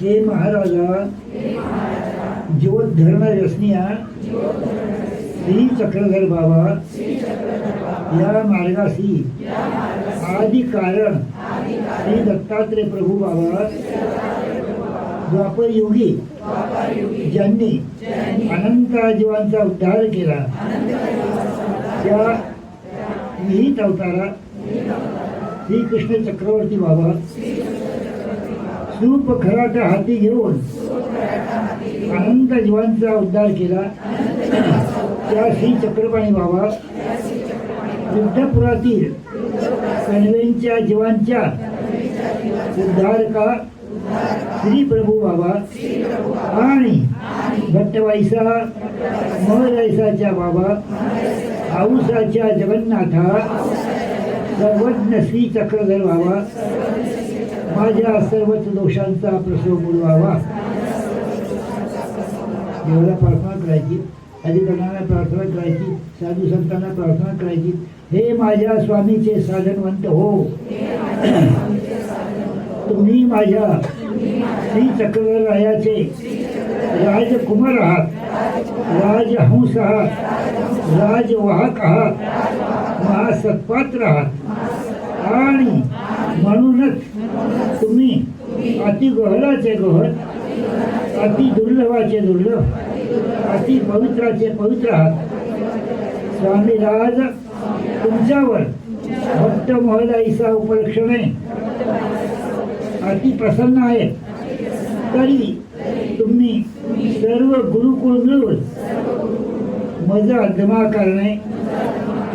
हे महाराजा ज्योत धरण रसनिया श्री चक्रधर बाबा या मार्गासी आदि कारण श्री दत्तात्रय प्रभू बाबा द्वापर युगी ज्यांनी अनंत जीवांचा उद्धार केला त्या विहित अवतारा श्री कृष्ण चक्रवर्ती बाबा सूप खराटा हाती घेऊन अनंत जीवांचा उद्धार केला त्या श्री चक्रपाणी बाबा युद्धपुरातील कणवेंच्या जीवांच्या उद्धारका श्री प्रभू बाबा आणि भट्टवाईसा महराईसाच्या बाबा औसाच्या जगन्नाथा सर्वज्ञ श्री चक्रधर बाबा माझ्या सर्वच दोषांचा प्रसव बोलवावा. देवाला प्रार्थना करायची, अधिकाऱ्यांना प्रार्थना करायची, साधू संतांना प्रार्थना करायची. हे माझ्या स्वामीचे साधनवंत हो, तुम्ही माझ्या श्री चक्रधर रायाचे राजकुमार आहात, राजहंस आहात, राजवाहक आहात, महासत्पात्र आहात आणि म्हणूनच तुम्ही अति गहलाचे गहल, अति दुर्लभाचे दुर्लभ, अति पवित्राचे पवित्र आहात. स्वामी राज तुमच्यावर भक्त महलाईसा उपलक्षणे अति प्रसन्न आहेत. तरी तुम्ही सर्व गुरुकुळ मिळून मजा जमा करणे,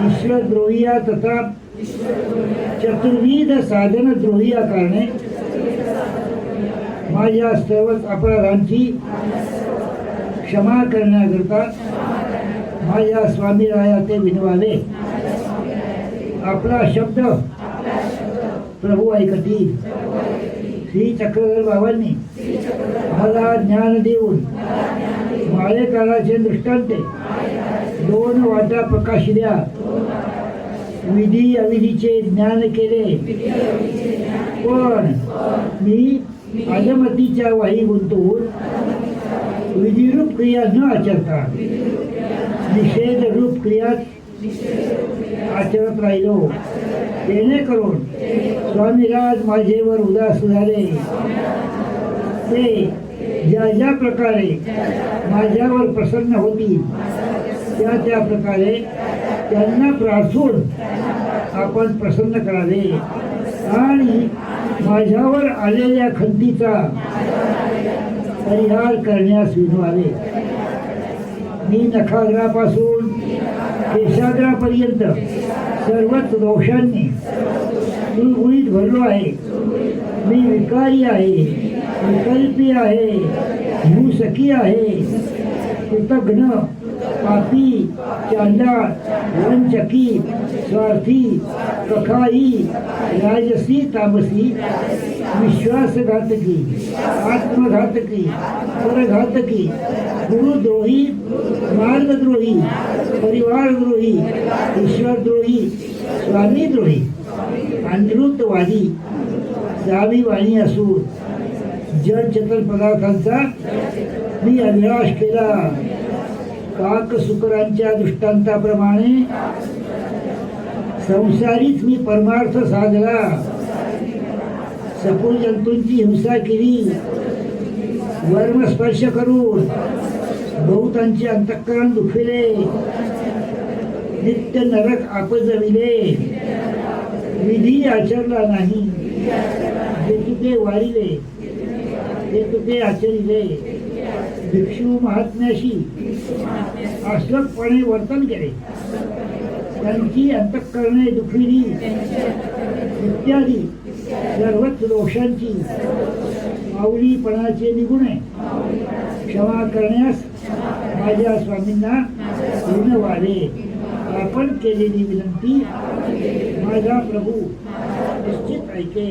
ईश्वरद्रोहिया तथा चतुर्विध साधन द्रोहिया करणे, माझ्या सर्वच अपराधांची क्षमा करण्याकरता माझ्या स्वामी राया ते विनवावे. आपला शब्द प्रभू ऐकतील. श्री चक्रधर बाबांनी मला ज्ञान देऊन माळेकाराचे दृष्टांते दोन वाटा प्रकाशिल्या, विधी अविधीचे ज्ञान केले, पण मी अजमतीच्या वाही गुंतवून विधिरूप क्रिया न आचरता निषेध रूप क्रिया आचरत राहिलो. जेणेकरून स्वामीराज माझेवर उदास झाले. ते ज्या ज्या प्रकारे माझ्यावर प्रसन्न होतील त्या त्या प्रकारे त्यांना प्रार्थून आपण प्रसन्न करावे आणि माझ्यावर आलेल्या खंतीचा परिहार करण्यास विनवावे. मी नखाग्रापासून केशाग्रापर्यंत सर्वच दोषांनी गुळगुळीत भरलो आहे. मी विकारी आहे, विकल्पी आहे, हिंसकी आहे, कृतघ्न, पापी, चांडाळ, वंचकी, स्वार्थी, कखाई, राजसी, तामसी, विश्वासघातकी, आत्मघातकी, परघातकी, गुरुद्रोही, मार्गद्रोही, परिवारद्रोही, ईश्वरद्रोही, स्वामीद्रोही, अनृतवादी, जावीवाणी असून जड चतुर पदार्थांचा मी अभिलाष केला. काकसुकरांच्या दृष्टांताप्रमाणे संसारीच मी परमार्थ साधला. सकुल जंतूंची हिंसा केली, वर्म स्पर्श करून बहुतांचे अंतःकरण दुखविले, नित्य नरक आपजविले, विधी आचरला नाही, जे तुके वारिले ते तुके आचरिले, भिक्षू महात्म्याशी आश्रकपणे वर्तन केले, त्यांची अंतःकरणे दुखविली इत्यादी सर्वच दोषांची माऊलीपणाचे निगुणे क्षमा करण्यास माझ्या स्वामींना विनवावे. आपण केलेली विनंती माझा प्रभू निश्चित ऐके.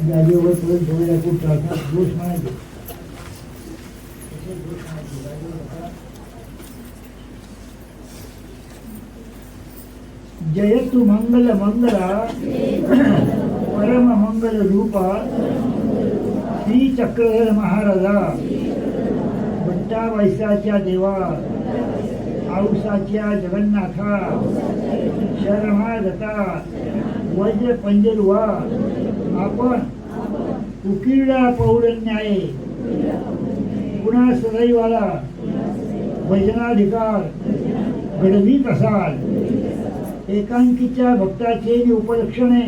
जागेवर परत ठेवलेल्या खूप त्रासात दोष म्हणायचे. जयतु मंगल मंगला परम मंगल रूपा श्री चक्रधर महाराजा भट्टा वैसाच्या देवा औसाच्या जगन्नाथा शरणागता वज्र पंजरुवा आपण उकिरडा पौरन्याये पुन्हा सदैवाला भजनाधिकार घडवीत असाल एकांकीच्या भक्ताचे उपलक्षणे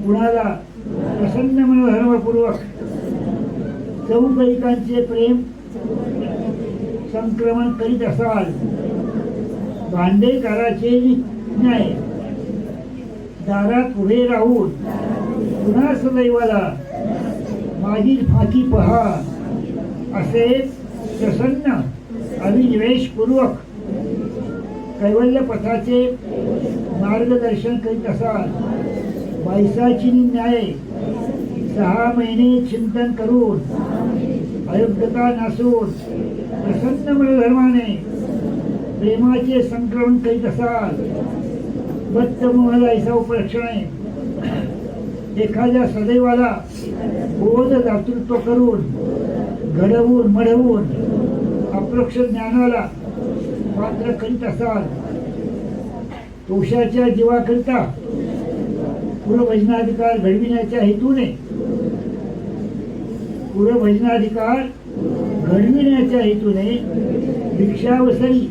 कुणाला प्रसन्न मनोधर्मपूर्वक चौकैकांचे प्रेम संक्रमण करीत असाल भांडेकराचे न्याय दारात उभे राहून पुन्हा सदैवाला माझी फाकी पहा असे प्रसन्न अभिनिवेशपूर्वक कैवल्य पथाचे मार्गदर्शन करीत असाल वैसाची न्याय 6 महिने चिंतन करून अयोग्यता नसून प्रसन्न मनोधर्माने प्रेमाचे संक्रमण करीत असाल बद्धमोहला उपलक्षणे एखाद्या सदैवाला बोध दातृत्व करून घडवून मढवून अप्रोक्ष ज्ञानाला पात्र करीत असाल दोषाच्या जीवाकरिता पुरभजनाधिकार घडविण्याच्या हेतूने पुरभजनाधिकार घडविण्याच्या हेतूने भिक्षावसरी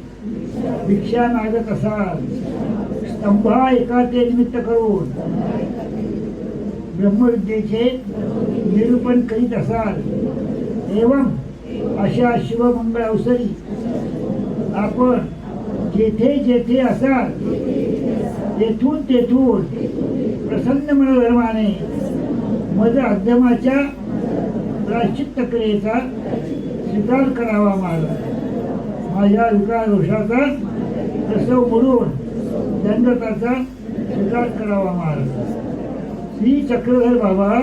भिक्षा मागत असाल स्तंभा एकाचे निमित्त करून ब्रह्मविद्येचे निरूपण करीत असाल एवं अशा शिवमंगळ अवसरी आपण जेथे जेथे असाल तेथून तेथून प्रसन्न मनोधर्माने मज अध्यमाच्या प्रायश्चित्त क्रियेचा स्वीकार करावा माझ्या विकार दोषाचा प्रसव मोडून दंडताचा स्वीकार करावा महाराज श्री चक्रधर बाबा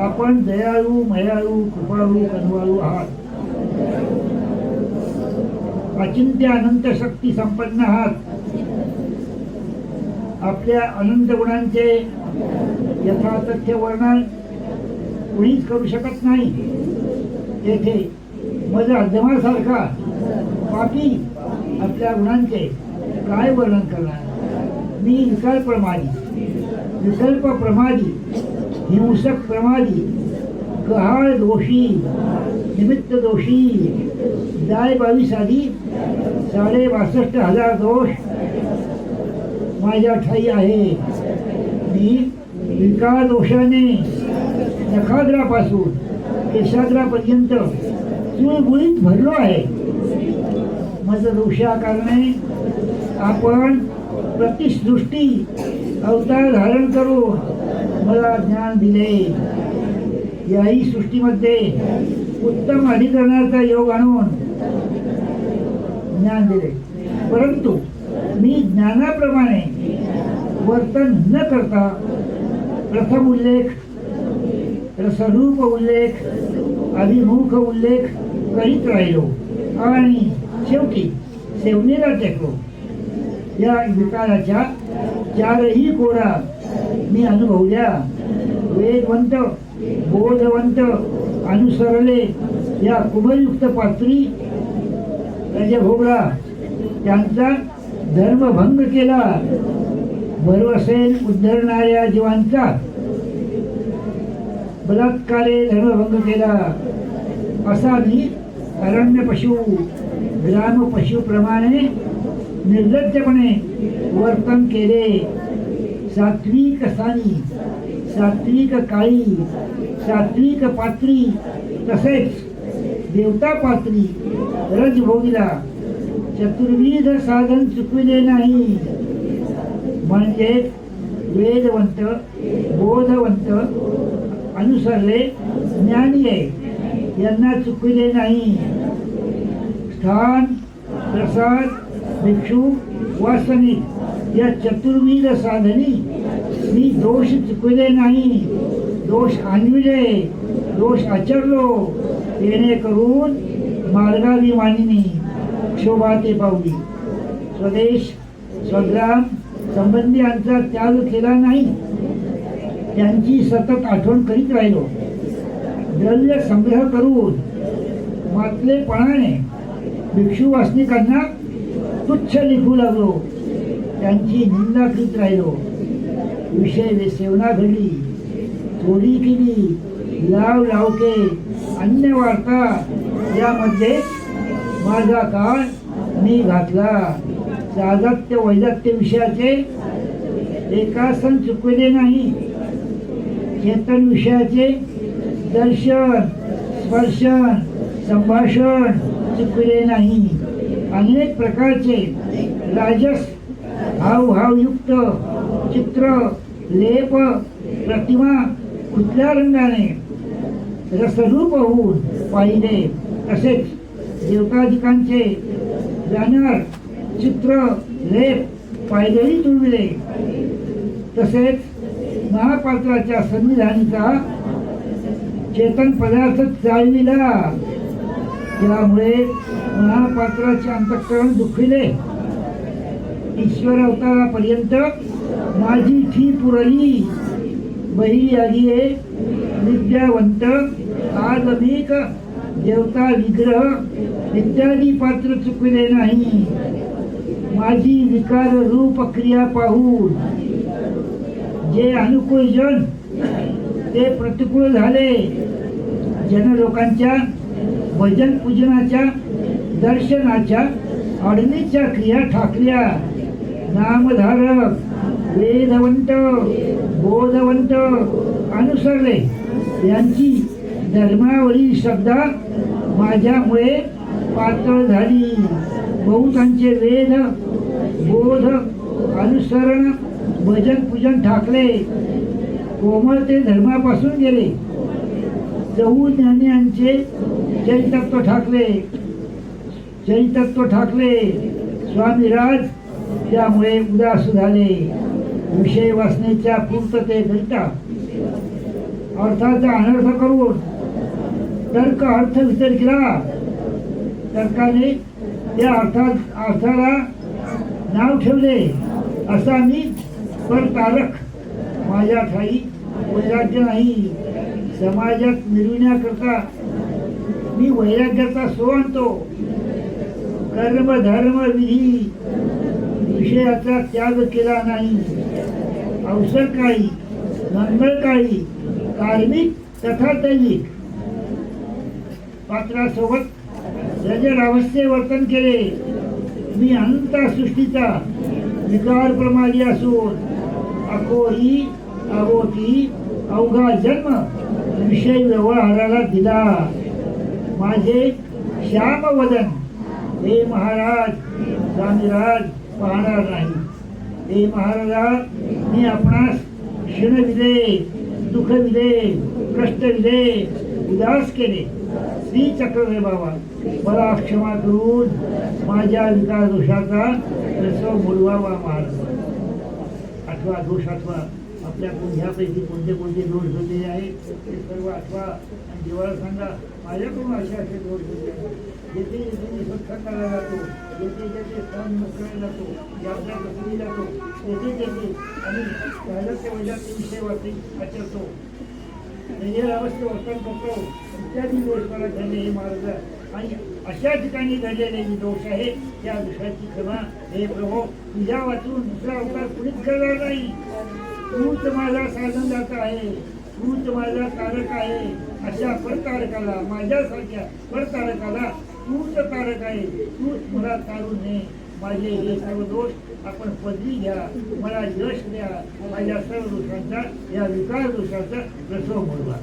आपण दयाळू मयाळू कृपाळू कनवाळू आहात अचिंत्य अनंत शक्ती संपन्न आहात आपल्या अनंत गुणांचे यथातथ्य वर्णन कोणीच करू शकत नाही तेथे माझ्या अध्यमासारखा पापी आपल्या गुणांचे काय वर्णन करणार मी विकल्प प्रमादी हिंसक प्रमादी गहाळ दोषी निमित्त दोषी 22 आधी 62,500 दोष माझ्या ठाई आहे मी विकार दोषाने नखाग्रापासून केशाग्रापर्यंत चुळबुळीत भरलो आहे मज दोषा कारणे आपण प्रतिसृष्टी अवतार धारण करून मला ज्ञान दिले याही सृष्टीमध्ये उत्तम अधिकरणाचा योग आणून ज्ञान दिले परंतु मी ज्ञानाप्रमाणे वर्तन न करता प्रथम उल्लेख रसरूप उल्लेख अभिमुख उल्लेख करीत राहिलो आणि शेवटी सेवनेला टेकलो या विकाराच्या 4ही कोरा मी अनुभवल्या वेदवंत बोधवंत अनुसरले या कुमयुक्त पात्री रजभोगला त्यांचा धर्मभंग केला भरवसेन उद्धरणाऱ्या जीवांचा बलात्कारे धर्मभंग केला असा मी अरण्य पशु ग्राम पशुप्रमाणे निर्लज्जपणे वर्तन केले सात्विक स्थानी सात्विक काळी सात्विक पात्री तसेच देवता पात्री रजभोगीला चतुर्विध साधन चुकविले नाही म्हणजे वेदवंत बोधवंत अनुसरले ज्ञानी आहे यांना चुकविले नाही स्थान प्रसाद भिक्षु वासनिक या चतुर्विध साधनी मी दोष चुकविले नाही दोष आणविले दोष आचरलो येणे करून मार्गाभिमानिनी शोभा ते पावली स्वदेश स्वग्राम संबंधियांचा त्याग केला नाही. त्यांची सतत आठवण करीत राहिलो. द्रव्य संग्रह करून मातलेपणाने भिक्षू वासनिकांना तुच्छ लिखू लागलो. त्यांची निंदा करीत राहिलो. विषय सेवना घडली, चोरी केली, लाव लावके, अन्य वार्ता यामध्ये माझा काळ मी घातला. साधत्य वैदत्य विषयाचे एका सण चुकले नाही. चेतन विषयाचे दर्शन स्पर्शन संभाषण चुकले नाही. अनेक प्रकारचे राजस हावभावयुक्त चित्र लेप प्रतिमा कुठल्या रंगाने रसरूप होऊन पाहिले. तसेच देवताधिकांचे बॅनर चित्र लेप पायदळी तुळविले. तसेच महापात्राच्या संविधानीचा चेतन पदार्थ चालविला. त्यामुळे महापात्राचे अंतःकरण दुखविले. ईश्वर अवतारापर्यंत माझी फी पुरली. बही आगिये विद्यावंत आगमिक देवता विग्रह इत्यादी पात्र चुकले नाही. माझी विकार रूप क्रिया पाहून जे अनुकूल जन ते प्रतिकूल झाले. जनलोकांच्या भजन पूजनाच्या दर्शनाच्या अडणीच्या क्रिया ठाकल्या. नामधारक वेदवंत बोधवंत अनुसरले. यांची धर्मावरील श्रद्धा माझ्यामुळे पातळ झाली. बहुतांचे वेद बोध अनुसरण भजन पूजन ठाकले. कोमळते धर्मापासून गेले. चौज्ञान्यांचे चैतत्व ठाकले. स्वामीराज त्यामुळे उदास झाले. विषय वासनेच्या पूर्ततेकरिता अर्थाचा अनर्थ करून तर्क अर्थ विचार केला. तर्काने त्या अर्थाला नाव ठेवले. असा मी परतारक. माझ्या ठाई वैराग्य नाही. समाजात मिरविण्याकरता मी वैराग्याचा सो आणतो. कर्म धर्म विधी विषयाचा त्याग केला नाही. अवसर काळी मंगळकाळी कार्मिक तथा दैविक पात्रासोबत रजरावस्थे वर्तन केले. मी अनंत सृष्टीचा विकार प्रमादी असून अकोरी अवोटी अवघा जन्म विषय व्यवहाराला दिला. माझे श्यामवदन हे महाराज स्वामीराज पाहणार नाही. हे महाराजा मी आपणास क्षण विले दुःख विले कष्ट विले उदास केले. श्री चक्र बाबा मला क्षमा करून माझ्या विकार दोषाचा प्रसव बोलवावा महाराज. आठवा दोष आठवा. आपल्याकडून ह्यापैकी कोणते कोणते दोष होते आहेत ते सर्व आठवा आणि देवाला सांगा माझ्याकडून असे असे दोष होते आहेत. जेथे जेथे मी सत्संग करायला जातो, जेथे जेथे सण करायला जातो, यात्रा कसली जातो, तेथे तेथे आम्ही राहिलं ते वैजात विषय वाचून आचरतो. अवस्थे वर्तन करतो. इत्यादी दोष मला झाले हे महाराज. आणि अशा ठिकाणी घडलेले जे दोष आहे त्या दोषाची क्षमा हे प्रभू तुझ्या वाचून दुसरा अवतार कुणीच करणार नाही. तूच माझा साधनदाता आहे. तूच माझा तारक आहे. अशा परतारकाला माझ्यासारख्या परतारकाला तूच तारक आहे. तूच मला तारून ने. माझे हे सर्व दोष आपण पदरी घ्या. मला यश द्या. माझ्या सर्व दोषांचा या विकार दोषाचा प्रसव बोलवा.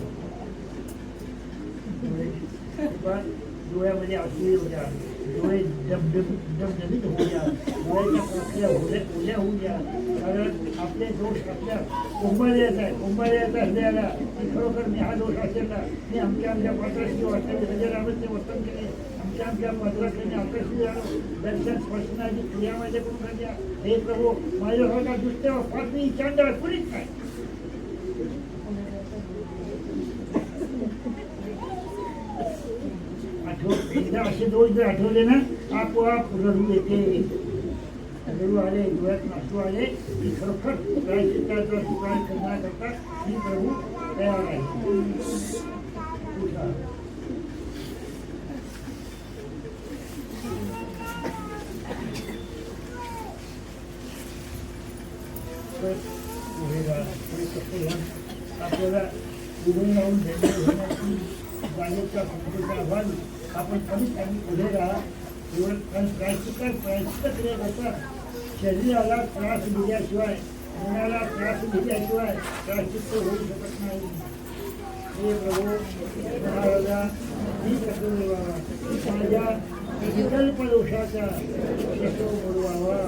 डोळ्यामध्ये अश्रू येऊ द्या. डोळे डबडबीत होऊ द्या. डोळ्याच्या प्रक्रिया ओल्या होऊ द्या. कारण आपले दोष आपल्या कुंभाळ्याचा हृदयाला खरोखर मी हा दोष असेल ना. मी आमच्या पात्राशी वाटले रजरावचे वर्तन केले. आमच्या पात्राकडे आकर्षित झालो. दर्शन स्पर्शनाची क्रिया माझ्या करून घडल्या. हे प्रभू माझ्यासारखा दुष्ट पात्री चांदळ कुणीच नाही. एकदा असे दोष जर आठवले ना आपोआप रडू येते. हळू आले, डोळ्यात नासू आले की खरोखर प्रायश्चित्ताचा स्वीकार करण्याकरता मी प्रभू तयार आहे. आपल्याला उभे राहून घेण्याची जागेचा संस्थेचा अभावी आपण कमीत कमी पुढे राहा. प्रायश्चित्त क्रिया शरीराला त्रास दिल्याशिवाय, मनाला त्रास दिल्याशिवाय प्रायश्चित्त होऊ शकत नाही. हे प्रभू महाराजा मी कसं मिळवावा, माझ्या विकल्प दोषाचा कसं मिळवावा.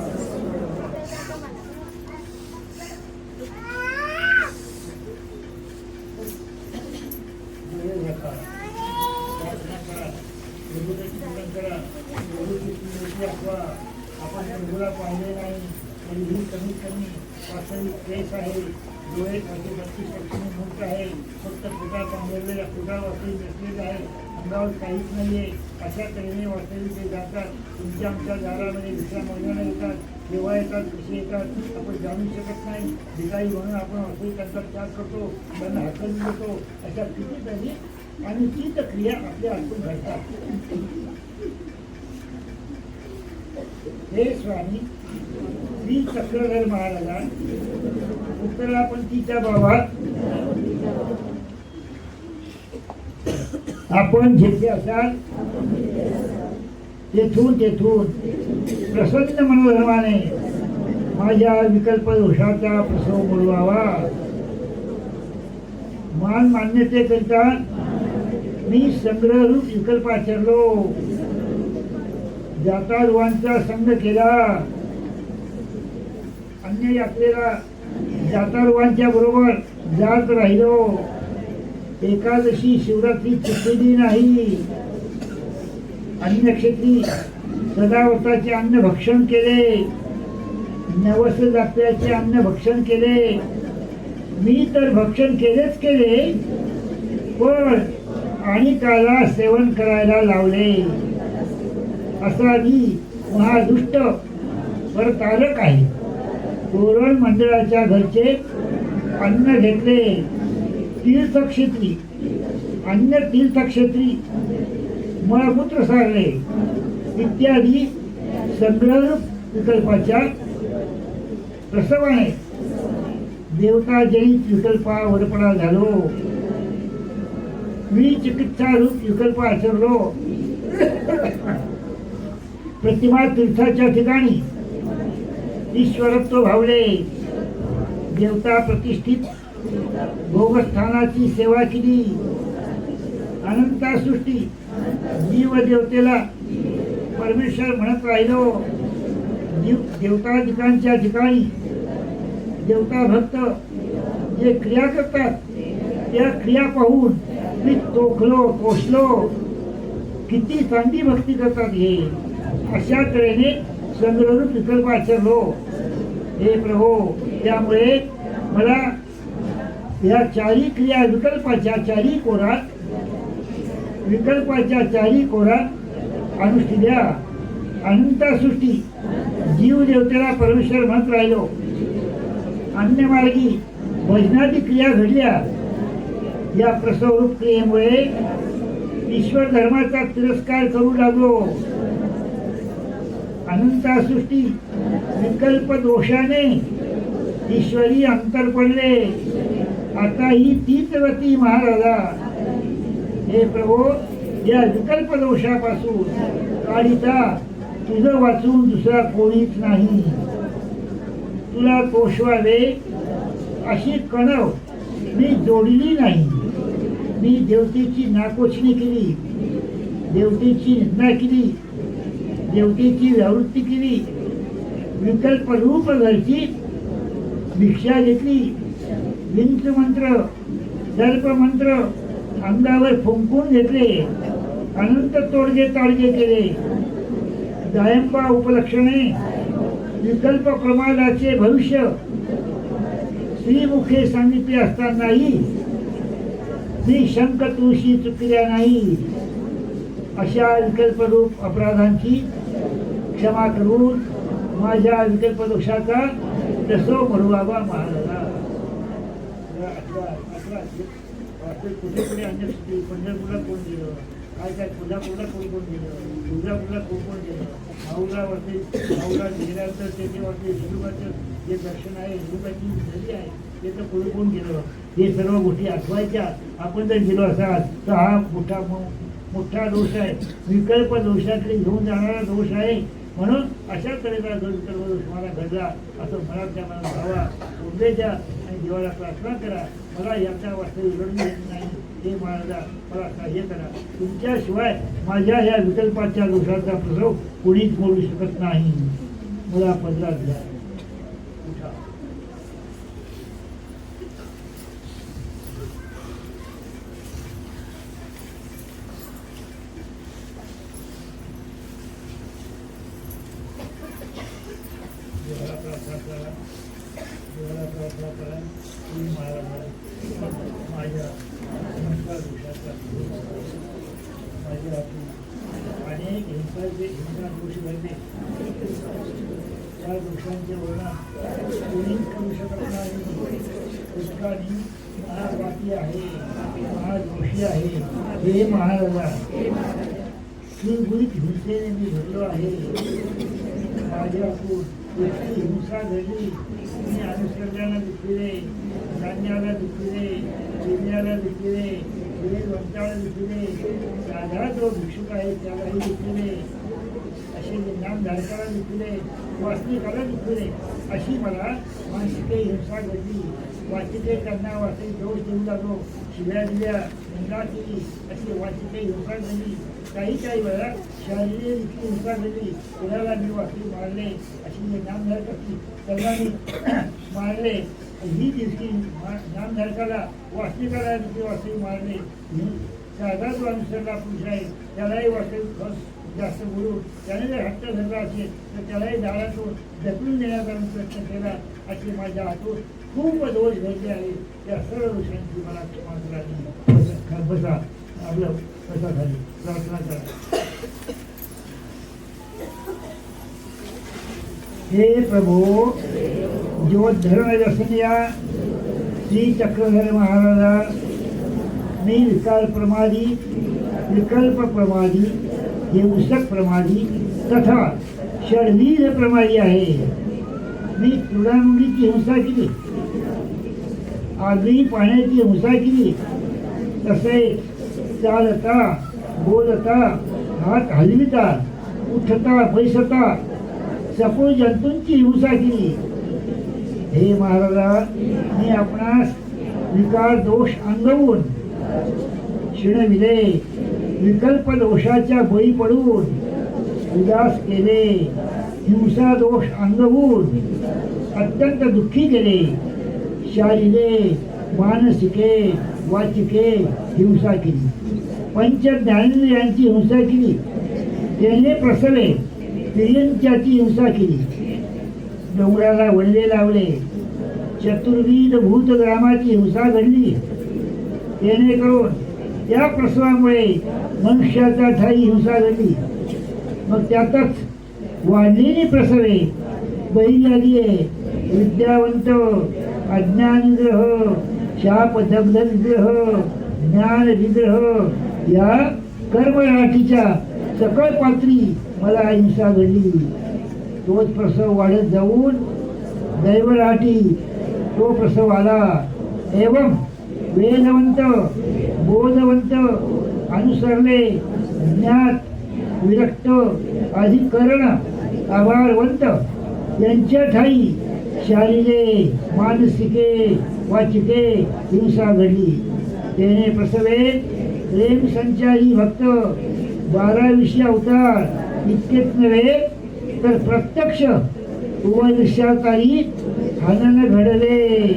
आपण प्रभूला पाहिले नाही तरीही कमीत कमी वास्तविक केस आहे. डोळे 32 मूर्त आहे. फक्त फुटा पांघरलेला फुटा वास्तविक नसलेला आहे. अंगावर काहीच नाही आहे. अशा तऱ्हेने वास्तविक ते जातात. तुमच्या आमच्या दारामध्ये दुसऱ्या महिन्याला येतात. केव्हा येतात, कसे येतात आपण जाणू शकत नाही. भिकारी म्हणून आपण वास्तविक त्यांचा त्याग करतो, त्यांना हाकलून देतो. अशा कितीतरी अनुचित क्रिया आपल्या हातून घडतात. हे स्वामी श्री चक्रधर महाराजा उत्तरापंथीच्या भावात आपण जेथे असाल तेथून प्रसन्न मनोधर्माने माझ्या विकल्प दोषाचा प्रसव बोलवावा. मान मान्यतेकरिता मी संग्रहरूप विकल्प आचरलो. जातारुवांचा संग केला. अन्य यात्रेला जातारुवांच्या बरोबर जात राहिलो. एकादशी शिवरात्री चुकली नाही. अन्य क्षेत्री सदाव्रताचे अन्न भक्षण केले. नवस जात्याचे अन्न भक्षण केले. मी तर भक्षण केले, पण आणि काला सेवन करायला लावले. असा मी महादुष्ट परतारक आहे. तोरण मंडळाच्या घरचे अन्न घेतले. तीर्थक्षेत्री अन्य तीर्थक्षेत्री मळमूत्र सारले इत्यादी संग्रह विकल्पाच्या प्रसवाने देवताजनित विकल्पावर पडा झालो. मी चिकित्सा रूप विकल्प आचरलो. प्रतिमा तीर्थाच्या ठिकाणी ईश्वरत्व भावले. देवता प्रतिष्ठित भोगस्थानाची सेवा केली. अनंता सृष्टी जीव देवतेला परमेश्वर म्हणत राहिलो. देवताधिकांच्या ठिकाणी देवता भक्त जे क्रिया करतात त्या क्रिया पाहून मी कोसलो. किती चांगली भक्ती करतात हे. अशा तऱ्हेने संग्रहरूप विकल्प आचरलो. हे प्रभो, त्यामुळे मला या चारी क्रिया विकल्पाच्या चारी कोरात अनुष्ठिल्या. अनंता सृष्टी जीव देवतेला परमेश्वर म्हणत राहिलो. अन्य मार्गी भजनादी क्रिया घडल्या. या प्रसवरूप क्रियेमुळे ईश्वर धर्माचा तिरस्कार करू लागलो. अनंता सृष्टी विकल्प दोषाने ईश्वरी अंतर पडले. आता ही तीच गती महाराजा. हे प्रभो, या विकल्प दोषापासून काढिता तुझं वाचून दुसरा कोणीच नाही. तुला पोषवावे अशी कणव मी जोडली नाही. मी देवतेची नाकोचणी केली, देवतेची निंदा केली, देवतेची व्यावृत्ती केली. विकल्प रूप घरची भिक्षा घेतली. विंच मंत्र, सर्प मंत्र अंगावर फुंकून घेतले. अनंत तोडगे ताडगे केले. दायंबा उपलक्षणे विकल्प प्रमादाचे भविष्य श्रीमुखे सांगितले असतानाही मी शंख तुळशी चुकल्या नाही. अशा विकल्परूप अपराधांची क्षमा करून माझ्या विकल्प दोषाचा तसो मरुबाबा महाराजा. कुठे कुठे अन्य पंढरपूरला कोण गेलं, काय काय कोल्हापूरला कोण कोण गेलं, तुळजापूरला कोण कोण गेलं, माऊला गेल्यानंतर त्याच्यावरती हिंदुबाचं जे दर्शन आहे, हिंदुबाची नदी आहे ते तर कोण कोण गेलं, हे सर्व गोष्टी आठवायच्या. आपण जर गेलो असाल तर हा मोठा दोष आहे, विकल्प दोषाकडे घेऊन जाणारा दोष आहे. म्हणून अशा तऱ्हेचा सर्व दोष मला घडला असं मनात त्या मनात भावा उभे द्या आणि देवाला प्रार्थना करा. मला याचा वास्तव विरडून येत नाही, हे महाराजा मला सहाय्य करा. तुमच्याशिवाय माझ्या या विकल्पाच्या दोषाचा प्रसव कोणीच मोडू शकत नाही. मला पदरात द्या. उठा. देवाला प्रार्थना करा, देवाला प्रार्थना करा. माझ्या नमस्कार दोषाचा माझ्या हातून अनेक हिंसा दोष घडले, त्या दोषांचे वर्णन कोणीच करू शकत नाही. पुस्तकाने महापापी आहे, महादोषी आहे. हे महाराजा, सुरगुरीत हिंसेने मी घडलो आहे. माझ्यातून हिंसा घडली. मी अनुसर्गाला दुखविले, धान्याला दुखविले, जिल्ह्याला दुखविले, वेदवंताला दुखविले, साधा जो भिक्षुक आहे त्यालाही दुखविले, असे नामधारकाला दुखविले, वास्तविकाला दुखविले. अशी मला मानसिक हिंसा घडली. वाचिके त्यांना वाचक दोष देऊ लागलो, शिव्या दिल्या, निंदा केली, अशी वाचिक हिंसा घडली. काही वेळा शारीरिक हिंसा घडली. कोणाला मी वाचली मारले, अशी नामधारकाची त्यांना मी मारले. ही दिवशी नामधारकाला वास्तविकाला वाचली मारले. साधा जो अनुसरला पुरुष आहे त्यालाही वास्तविक जास्त बोलून त्याने जर हट्ट धरला असेल तर त्यालाही दारातून ढकलून देण्याचा प्रयत्न केला. असे माझ्या हातून खूप दोष घडले आहे. त्या सर्व दोषांची मला क्षमा करा. बसा, आपलं बसा झाली, प्रार्थना करा. हे प्रभू, ज्योतधर व्यसनिया श्री चक्रधर महाराजा, मी विकल्प प्रमादी, हिंसक प्रमादी तथा षडविध प्रमादी आहे. मी तुडामुंडीची हिंसा केली, आगरी पाण्याची हिंसा केली, तसेच चालता, बोलता, हात हलविता, उठता, बैसता सपोळ जंतूंची हिंसा केली. हे महाराजा, मी आपणास विकार दोष अंगवून शिणविले, विकल्प दोषाच्या बळी पडून उदास केले, हिंसा दोष अंगवून अत्यंत दुःखी केले, शारीरिक, मानसिके, वाचिके हिंसा केली, पंच ज्ञानेंद्रियांची हिंसा केली, त्याने प्रसवे तिर्यंच्याची हिंसा केली, डोंगराला वळले लावले, चतुर्विध भूतग्रामाची हिंसा घडली. त्याने करून त्या प्रसवामुळे मनुष्याचा ठाई हिंसा घडली. मग त्यातच वाढलेली प्रसवे, बैर्यादी, विद्यावंत, अज्ञान विग्रह, शाप दग्ध विग्रह, ज्ञान विग्रह या कर्मराठीच्या सकळ पात्री मला हिंसा घडली. तोच प्रसव वाढत जाऊन दैवराठी तो प्रसव आला. एवं वेदवंत, बोधवंत, अनुसरले, ज्ञात, विरक्त, अधिकरण, आभारवंत यांच्या ठाई शारीरिक, मानसिके, वाचिके हिंसा घडली. त्याने प्रसवे प्रेम संचारी भक्त, 12 अवतार इतकेच नव्हे तर प्रत्यक्ष उपदेशाकारी हनन घडले.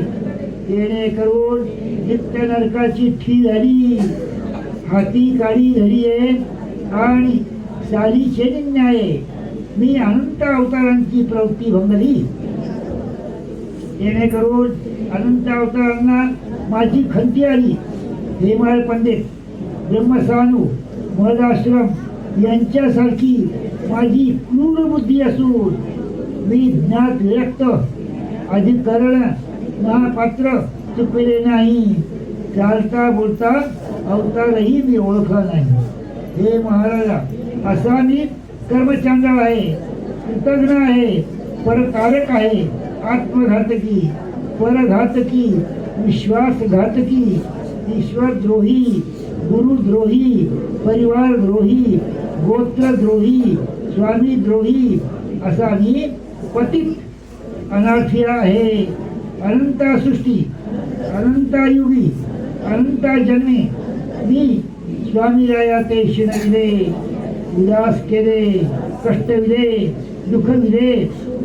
त्याने करून नित्य नरकाचीठी झाली, हाती काळी धरिये आणि सालीचे न्याय. मी अनंत अवतारांची प्रवृत्ती भंगली. जेणेकरून अनंत अवतारांना माझी खंती आली. हेमाळ पंडित, ब्रह्मसानू, महदाश्रम यांच्यासारखी माझी क्रूर बुद्धी असून मी ज्ञात विरक्त अधिकरण महापात्र चुकले नाही. चालता बोलता अवतारही मी ओळखला नाही. हे महाराजा, असा मी कर्मचांडाळ आहे, कृतज्ञ आहे, परकारक आहे, आत्मघातकी, परघातकी, विश्वासघातकी, ईश्वरद्रोही, गुरुद्रोही, परिवारद्रोही, गोत्रद्रोही, स्वामीद्रोही असा मी पतित अनार्थी आहे. अनंता सृष्टी, अनंतायुगी, अनंता जन्मे मी स्वामीराया ते शिणविले, उदास केले, कष्ट विले, दुःख विले.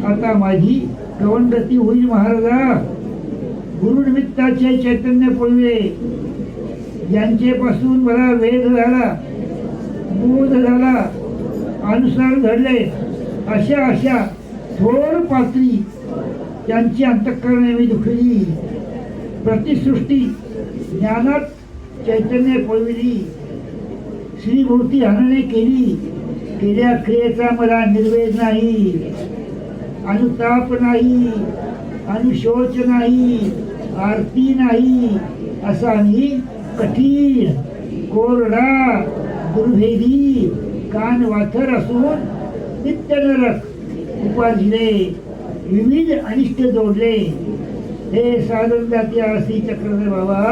आता माझी कवंडती होईल महाराजा. गुरुनिमित्ताचे चैतन्य पोळले, ज्यांचेपासून मला वेद झाला, बोध झाला, अनुसार घडले, अशा थोर पात्री त्यांची अंतःकरणे मी दुखली. प्रतिसृष्टी ज्ञानात चैतन्य पोळविली, श्रीभोवती हनने केली. केल्या क्रियेचा मला निर्वेद नाही, अनुताप नाही, अनुशोच नाही, आरती नाही. असा मी कठीण, कोरडा, दुर्भेदी, कान वाथर असून नित्य नरक उपाजिले, विविध अनिष्ट जोडले. हे साधन जाती आसी चक्रधर बाबा,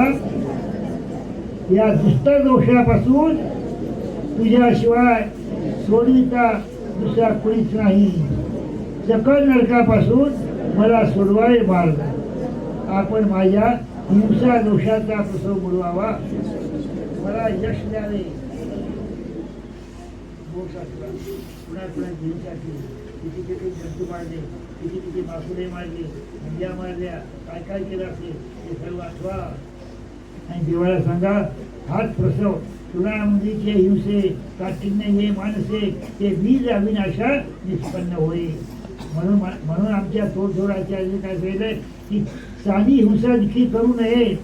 या दुष्ट दोषापासून तुझ्याशिवाय सोडविता दुसरा कुणीच नाही. सकल नरकापासून मला सोडवावे मार्ग. आपण माझ्या हिंसा दोषाचा प्रसव बुडवावा, मला यश द्यावे. पुन्हा घेण्यासाठी किती किती जंतू मारले, किती किती मासुरे मारले, हंड्या मारल्या, काय काय केलं असेल ते सर्व आठवा आणि देवाला सांगा, हाच प्रसव तुला मुलीचे हिंसे काठिण्य हे मानसे ते बीज अविनाशा निष्पन्न होईल. म्हणून आमच्या थोराच्या काय सांगितलंय की साधी हिंसा देखील करू नये.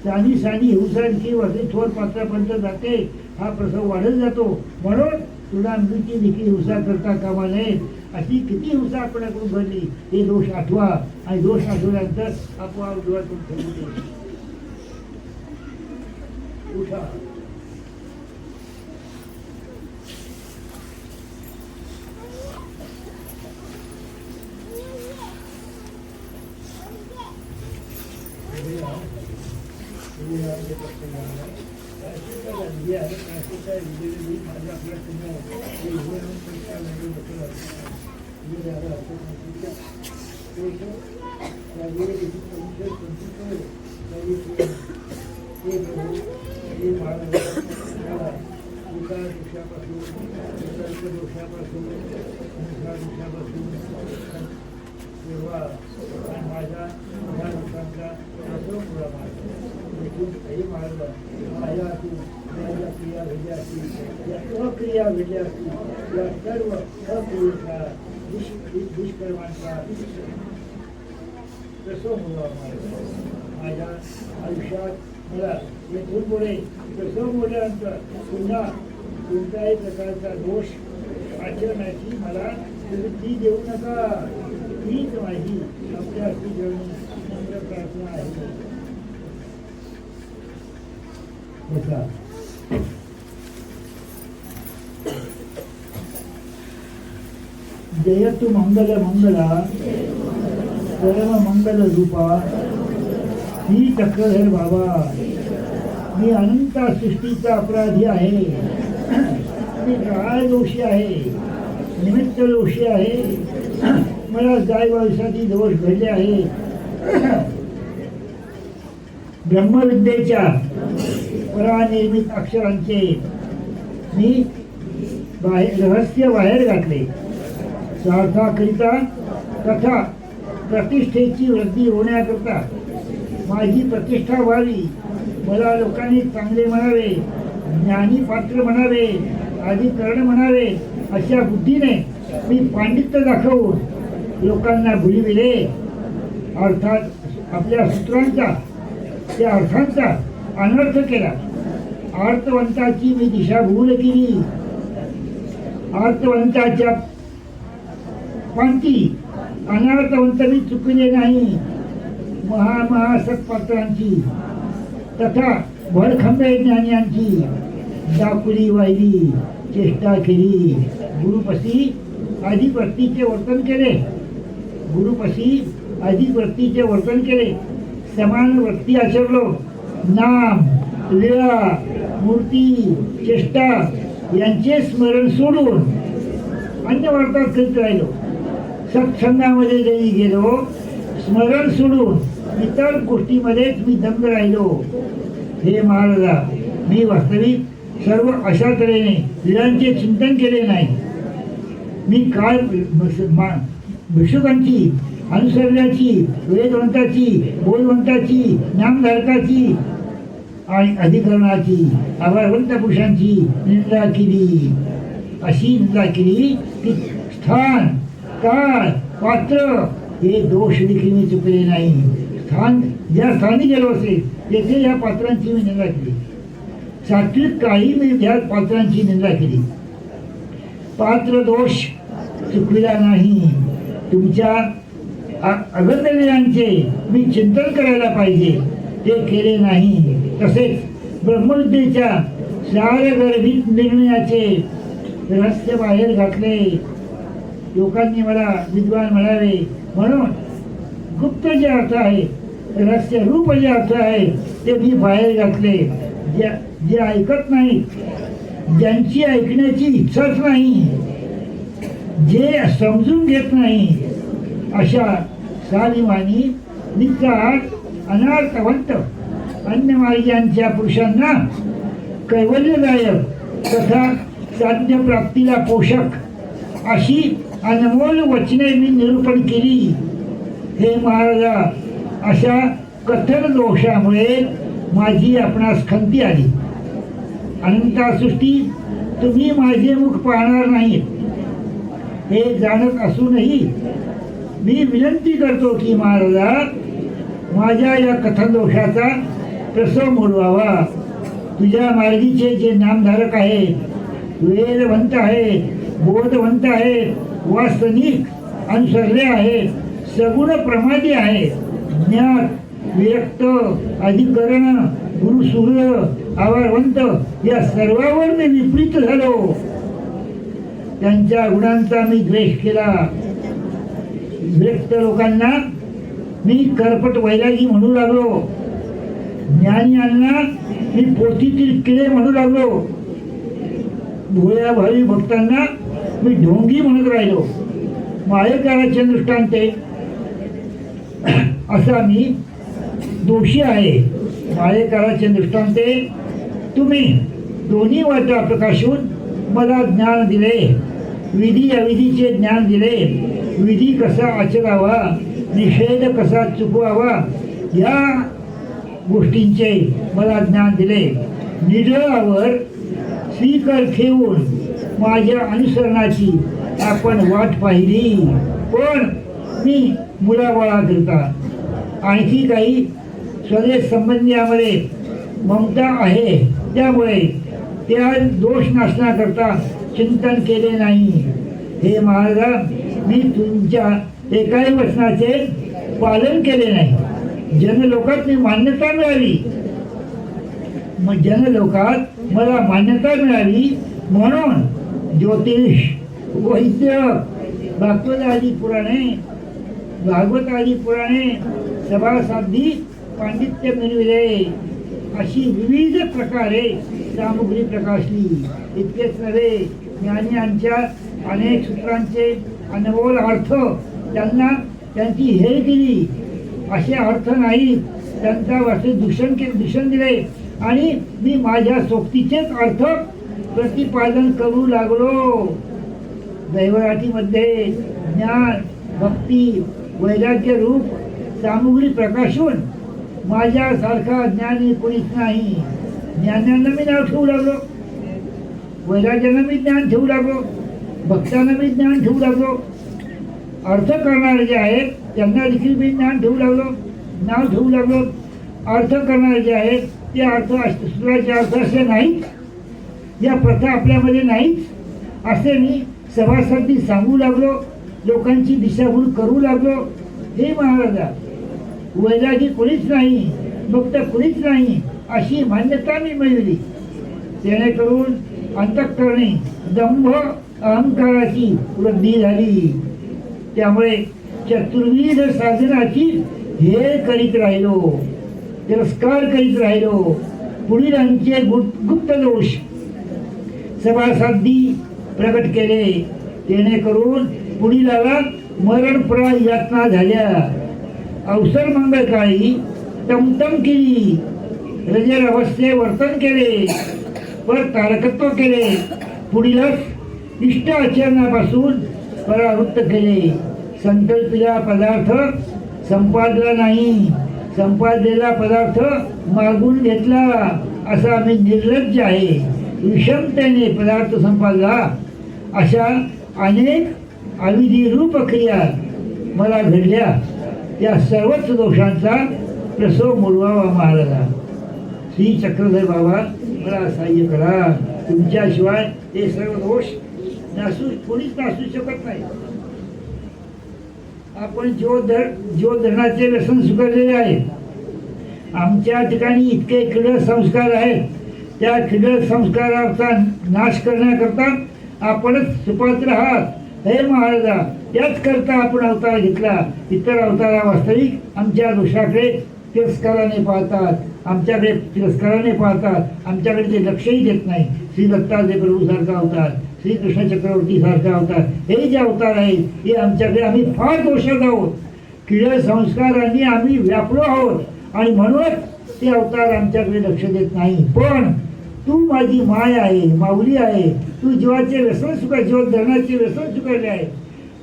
साधी हिंसा देखील वरती थोर पात्रापर्यंत जाते, हा प्रसव वाढत जातो. म्हणून तुला मुलीची देखील हिंसा करता कामा नये. अशी किती हिंसा आपल्याकडून घडली हे दोष आठवा आणि दोष आठवल्यानंतर आपोआप डोळ्यातून ठेवू दे. उठा. क्रिया घडल्या असतील या सर्व अक्रियेचा दुष्कर्मांचा प्रसव माझ्या आयुष्यात मला येथून पुढे प्रसव मोठ्यानंतर पुन्हा कोणत्याही प्रकारचा दोष आचरण्याची मला ती देऊ नका. हीच माझी आपल्या नम्र प्रार्थना आहे. जयतु मंगल मंगला परम मंगल रूपा ही चक्रधर बाबा. मी अनंत सृष्टीचा अपराधी आहे. मी काय दोषी आहे, निमित्त दोषी आहे. मला जायवसाठी दोष घडले आहे. ब्रह्मविद्येच्या परानिर्मित अक्षरांचे मी रहस्य बाहेर घातले. स्वार्थाकरिता तथा प्रतिष्ठेची वृद्धी होण्याकरता माझी प्रतिष्ठा व्हावी, मला लोकांनी चांगले म्हणावे, ज्ञानी पात्र म्हणावे, अधिकरण म्हणावे, अशा बुद्धीने मी पांडित्य दाखवून लोकांना भुलविले. अर्थात आपल्या सूत्रांचा त्या अर्थांचा अनर्थ केला. अर्थवंताची मी दिशाभूल केली. अर्थवंताच्या पंक्ती अनार्थवंत मी चुकले नाही महासत्पात्रांची तथा भडखंबे ज्ञानियांची दाकुली वाहिली चेष्टा केली गुरुपशी अधिक वृत्तीचे वर्तन केले गुरुपशी अधिक वृत्तीचे वर्तन केले समान वृत्ती आचरलो नाम लीळा मूर्ती चेष्टा यांचे स्मरण सोडून अन्य वर्तात करीत राहिलो सत्संगामध्ये जरी गेलो स्मरण सोडून इतर गोष्टीमध्येच मी दंग राहिलो हे महाराजा मी वास्तविक सर्व अशा तऱ्हेने लीळांचे चिंतन केले नाही मी काय भिक्षुकांची अनुसरण्याची वेदवंताची बोधवंताची नामधारकाची आणि अधिकरणाची आभारवंत पुरुषांची निंदा केली अशी निंदा केली की स्थान काळ पात्र हे दोष देखील मी चुकले नाही स्थान ज्या स्थानी गेलो असेल तेथे या पात्रांची मी निंदा केली सात्विक काळी मी या पात्रांची निंदा केली पात्र दोष चुकविला नाही तुमच्या अगम्यविधांचे मी चिंतन करायला पाहिजे ते केले नाही तसेच ब्रह्मविद्येच्या सारगर्भित निर्णयाचे रहस्य बाहेर घातले लोकांनी मला विद्वान म्हणावे म्हणून गुप्त जे अर्थ आहे रहस्य रूप जे अर्थ आहे ते मी बाहेर घातले जे ऐकत नाही ज्यांची ऐकण्याची इच्छाच नाही जे समजून घेत नाही अशा सालिमानी निचाट अनार्थवंत अन्य मार्गांच्या पुरुषांना कैवल्यदायक तथा साध्य प्राप्तीला पोषक अशी अनमोल वचने मी निरूपण केली हे महाराजा अशा कथन दोषामुळे माझी आपणास खंती आली अनंतासृष्टी तुम्ही माझे मुख पाहणार नाहीत हे जाणत असूनही मी विनंती करतो की महाराजा माझ्या या कथन दोषाचा प्रसव मोडवावा तुझ्या मार्गीचे जे नामधारक आहेत वेदवंत आहेत बोधवंत आहेत वास्तनिक अनुसरले आहेत सगुण प्रमादी आहेत ज्ञात विरक्त अधिकरण गुरुसूर्य आवारवंत या सर्वांवर मी विपरीत झालो त्यांच्या गुणांचा मी द्वेष केला विरक्त लोकांना मी करपट वैरागी म्हणू लागलो ज्ञानियांना मी पोथीतील किडे म्हणू लागलो भोळ्या भावी भक्तांना मी ढोंगी म्हणत राहिलो मायेकाराचे दृष्टांते असा मी दोषी आहे मायेकाराचे दृष्टांते तुम्ही दोन्ही वाटा प्रकाशून मला ज्ञान दिले विधी अविधीचे ज्ञान दिले विधी कसा आचरावा निषेध कसा चुकवावा या गोष्टींचे मला ज्ञान दिले निडळावर स्वीकार ठेवून माझ्या अनुसरणाची आपण वाट पाहिली पण मी मुलाबाळा करता आणखी काही स्वदेश संबंधामध्ये ममता आहे त्यामुळे त्या दोष नाशनाकरता चिंतन केले नाही हे महाराजा मी तुमच्या एकाही वचनाचे पालन केले नाही जनलोकात मी मान्यता मिळावी मग जनलोकात मला मान्यता मिळावी म्हणून ज्योतिष वैद्य भागवत आदी पुराणे सभासाधी पांडित्य मिळविले अशी विविध प्रकारे सामुग्री प्रकाशली इतकेच नव्हे ज्ञानियांच्या अनेक सूत्रांचे अनमोल अर्थ त्यांना त्यांची हे केली असे अर्थ नाही त्यांचा वास्तविक दूषण दिले आणि मी माझ्या सोबतीचेच अर्थ प्रतिपादन करू लागलो दैवराटीमध्ये ज्ञान भक्ती वैराग्य रूप सामुग्री प्रकाशून माझ्यासारखा ज्ञानी कोणीच नाही ज्ञानांना मी नाव ठेवू लागलो वैराग्यांना मी ज्ञान ठेवू लागलो भक्तांना मी ज्ञान ठेवू लागलो अर्थ करणारे जे आहेत त्यांना देखील मी ज्ञान ठेवू लागलो नाव ठेवू लागलो अर्थ करणारे जे आहेत ते सूत्राचे अर्थ असे नाहीत या प्रथा आपल्यामध्ये नाहीत असे मी सभासदी सांगू लागलो लोकांची दिशाभूल करू लागलो. हे महाराजा, वैरागी कोणीच नाही, भक्त कोणीच नाही अशी मान्यता मी मिळवली. जेणेकरून अंतःकरणी दंभ अहंकाराची वृद्धी झाली. त्यामुळे चतुर्विध साधनाची हे करीत राहिलो, तिरस्कार करीत राहिलो. पुढील आमचे गुप्त दोष सभासदी प्रकट केले. जेणेकरून पुढीलाला मरणप्राय यातना झाल्या. अवसर मंगळकाळी टमटम केली, रजर अवस्थे वर्तन केले, वर तारकत्व केले. पुढीलच इष्ट आचरणापासून परावृत्त केले. संकल्पिला पदार्थ संपादला नाही, संपादलेला पदार्थ मागून घेतला असा मी निर्लज्ज आहे. विषमतेने पदार्थ संपादला. अशा अनेक अविधिरूप क्रिया मला घडल्या. त्या सर्वच दोषांचा प्रसव मोडवावा महाराजा. श्री चक्रधर बाबा मला सहाय्य करा. तुमच्याशिवाय हे सर्व दोष कोणीच नासू शकत नाही. आपण जीवधरणाचे व्यसन स्वीकारलेले आहे. आमच्या ठिकाणी इतके क्रीड संस्कार आहेत. त्या क्रीड संस्काराचा नाश करण्याकरता आपणच सुपात्र आहात. हे महाराजा, त्याच करता आपण अवतार घेतला. इतर अवतारा वास्तविक आमच्या दोषाकडे तिरस्काराने पाहतात, आमच्याकडे तिरस्काराने पाहतात, आमच्याकडे ते लक्षही देत नाही. श्री दत्तात्रय प्रभू सारखा अवतार, श्रीकृष्ण चक्रवर्ती सारखा अवतार, हे जे अवतार आहेत हे आमच्याकडे आम्ही फार दोषात आहोत. क्रीड संस्कारांनी आम्ही व्यापलो आहोत आणि म्हणूनच ते अवतार आमच्याकडे लक्ष देत नाही. पण तू माझी माय आहे, माऊली आहे. तू जीवाचे व्यसन जीव धरणाचे व्यसन स्वीकारले आहे.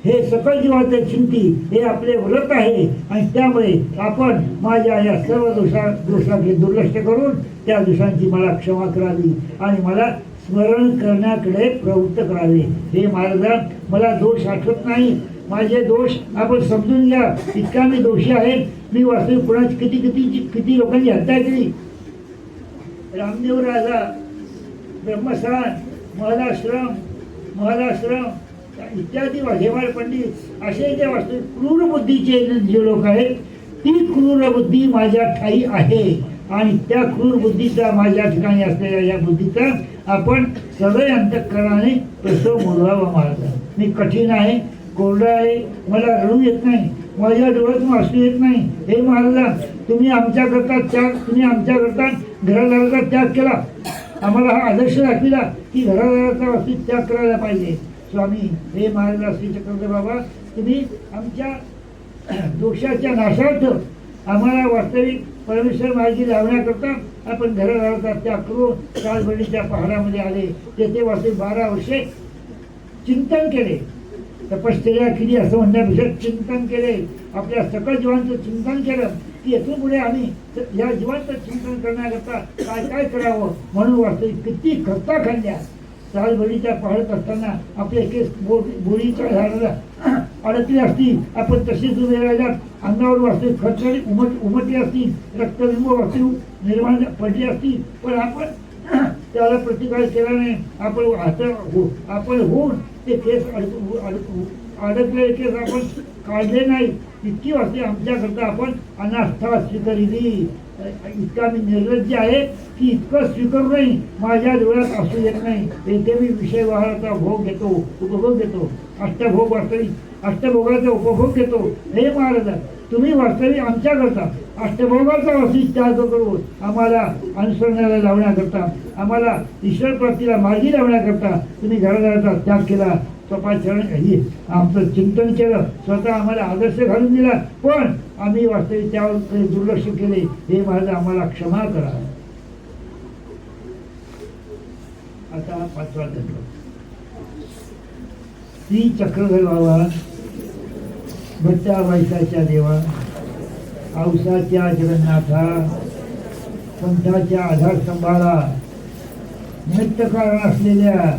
हे सकल जीवाचे चिंती हे आपले व्रत आहे आणि त्यामुळे आपण माझ्या या सर्व दोषाकडे दुर्लक्ष करून त्या दोषांची मला क्षमा करावी आणि मला स्मरण करण्याकडे प्रवृत्त करावे. हे महाराजा, मला दोष आठवत नाही. माझे दोष आपण समजून घ्या. इतका मी दोषी आहे. मी वास्तविक कुणाची किती लोकांची हत्या केली. रामदेव राजा, ब्रह्मस्थान, महलाश्रम इत्यादी हेमाळ पंडित असे जे वास्तविक क्रूर बुद्धीचे जे लोक आहेत, ती क्रूर बुद्धी माझ्या ठाई आहे आणि त्या क्रूर बुद्धीचा माझ्या ठिकाणी असलेल्या या बुद्धीचा आपण सगळे अंतःकरणाने प्रसव मोडवावा महाराजा. मी कठीण आहे, कोरडा आहे, मला रडू येत नाही, माझ्या डोळ्यातून असू येत नाही. हे महाराजा, तुम्ही आमच्याकरता घरादाराचा त्याग केला. आम्हाला हा आदर्श दाखविला की घरादाराचा वास्तविक त्याग करायला पाहिजे. स्वामी, हे महाराजा श्री चक्रधर बाबा, तुम्ही आमच्या दोषाच्या नाशार्थ आम्हाला वास्तविक परमेश्वर मार्गी लावण्याकरता आपण घरादाराचा त्याग करून कालबडीच्या पहाडामध्ये आले. तेथे वास्तविक 12 वर्षे चिंतन केले, तपश्चर्या केली असं म्हणण्यापेक्षा चिंतन केले. आपल्या सकल जीवांचं चिंतन केलं की येथून पुढे आम्ही या जीवांचं चिंतन करण्याकरता काय काय करावं म्हणून वास्तविक किती खर्चा खाल्ल्या. सालबडीच्या पहाडत असताना आपले केस बोरीच्या झाडाला अडकले असतील, आपण तसेच उभे राहिल्यात, अंगावर वास्तविक खरचडी उमटली असतील, रक्तबिंब वास्तविक निर्माण पडली असतील, पण आपण त्याला प्रतिकार केला नाही. आपण होऊन ते केस अडकलेले केस आपण काढले नाही. इतकी वाजते आमच्याकरता आपण अनास्था स्वीकारली. इतका मी निर्लज्ज आहे की इतकं स्वीकारू नाही. माझ्या डोळ्यात असू येत नाही. येथे मी विषय व्यवहाराचा भोग घेतो, उपभोग घेतो, अष्टभोगाचा उपभोग घेतो. हे महाराजा, तुम्ही वास्तविक आमच्याकरता अष्टभोगाचा वास्तविक त्याग करून आम्हाला अनुसरणाला लावण्याकरता, आम्हाला ईश्वर प्राप्तीला मार्गी लावण्याकरता तुम्ही घरादाराचा त्याग केला. स्वतः चरण आमचं चिंतन केलं, स्वतः आम्हाला आदर्श घालून दिला, पण आम्ही वास्तविक त्यावर दुर्लक्ष केले. हे महाराज, आम्हाला क्षमा करा. आता 5वा दंड. श्री चक्रधर बाबा, भट्टा वैसाच्या देवा, औसाच्या जगन्नाथा, पंथाच्या आधारस्तंभाला निमित्त कारण असलेल्या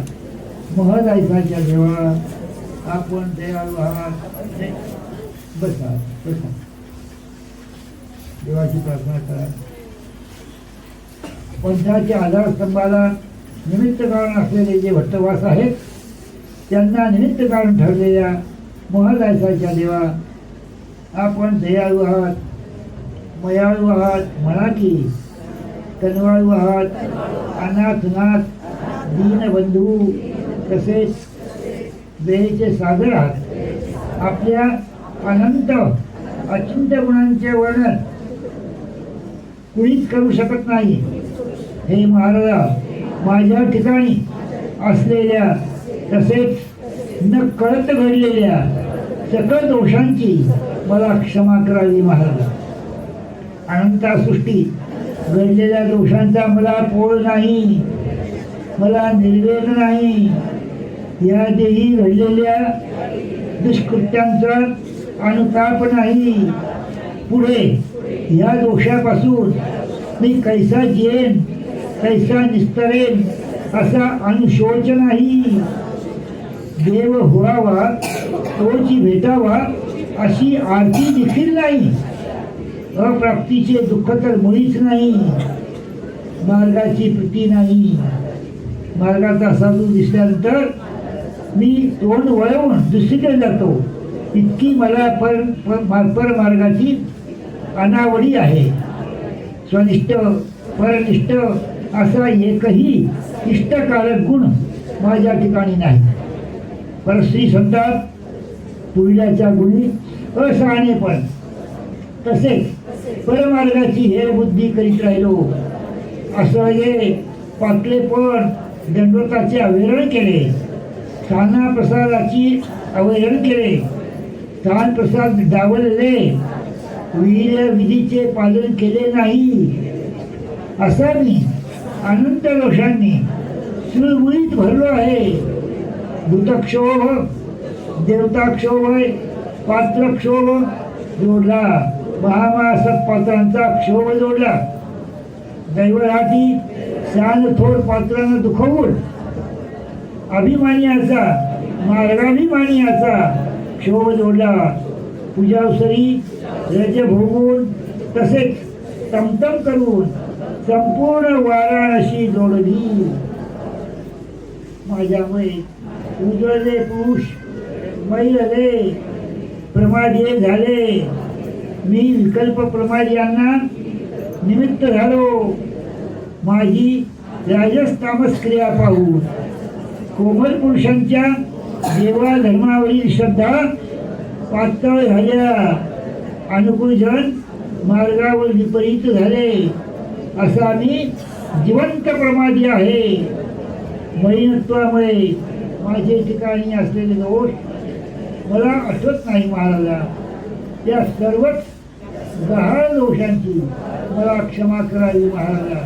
महदायसाच्या देवा, आपण दयाळू आहात. बसा बसा, देवाची प्रार्थना करा. पंथाच्या आधारस्तंभाला निमित्त कारण असलेले जे भट्टवास आहेत, त्यांना निमित्त कारण ठरलेल्या महादासाच्या देवा, आपण दयाळू आहात, मयाळू आहात म्हणा की, कनवाळू आहात, अनाथनाथ, दीनबंधू, तसेच दयेचे सागर आहात. आपल्या अनंत अचिंत्य गुणांचे वर्णन कुणीच करू शकत नाही. हे महाराजा, माझ्या ठिकाणी असलेल्या तसेच न कळत घडलेल्या सकळ दोषांची मला क्षमा करावी महाराजा. अनंता सृष्टीत घडलेल्या दोषांचा मला पोळ नाही, मला निर्वेद नाही. या देही घडलेल्या दुष्कृत्यांचा अनुताप नाही. पुढे या दोषापासून मी कैसा जिएन, कैसा निस्तरेन असा अनुशोच नाही. देव व्हावा तोची भेटावा अशी आरती देखील नाही. अप्राप्तीचे दुःख तर मुळीच नाही. मार्गाची प्रीती नाही. मार्गाचा साधू दिसल्यानंतर मी तोंड वळवून दुसरीकडे जातो. इतकी मला परमार्गाची अनावडी आहे. स्वनिष्ठ परनिष्ठ असा एकही इष्टकारक गुण माझ्या ठिकाणी नाही. परस्त्री संताप, पुढल्याच्या गुणी असहानेपण, तसेच परमार्गाची हे बुद्धी करीत राहिलो. असं हे पातळेपण दंडवताचे अवहेलन केले, स्थाना प्रसादाची अवहेलन केले, स्थान प्रसाद डावलले, वीर विधीचे पालन केले नाही. असा मी अनंत दोषांनी सुळमुळीत भरलो आहे. भूतक्षोभ, देवताक्षोभ, पात्रक्षोभ जोडला, महामासक पात्रांचा क्षोभ जोडला. दैवराटी शान थोर पात्रांना दुखवून अभिमानियाचा मार्गाभिमानियाचा क्षोभ जोडला. पूजावसरी रज भोगून तसेच तमतम करून संपूर्ण वाराणसी जोडली. माझ्यामुळे उजळले पुरुष, मैलले, प्रमादी झाले. मी विकल्प प्रमादियांना निमित्त झालो. माझी राजस तामस क्रिया पाहून कोमल पुरुषांच्या देवा धर्मावरील श्रद्धा पातळ झाल्या. अनुकूल जन मार्गावर विपरीत झाले. असा मी जिवंत प्रमादी आहे. मलिनत्वामुळे माझे ठिकाणी असलेले दोष मला आठवत नाही महाराजा. या सर्वच गहाळ दोषांची मला क्षमा करावी महाराजा.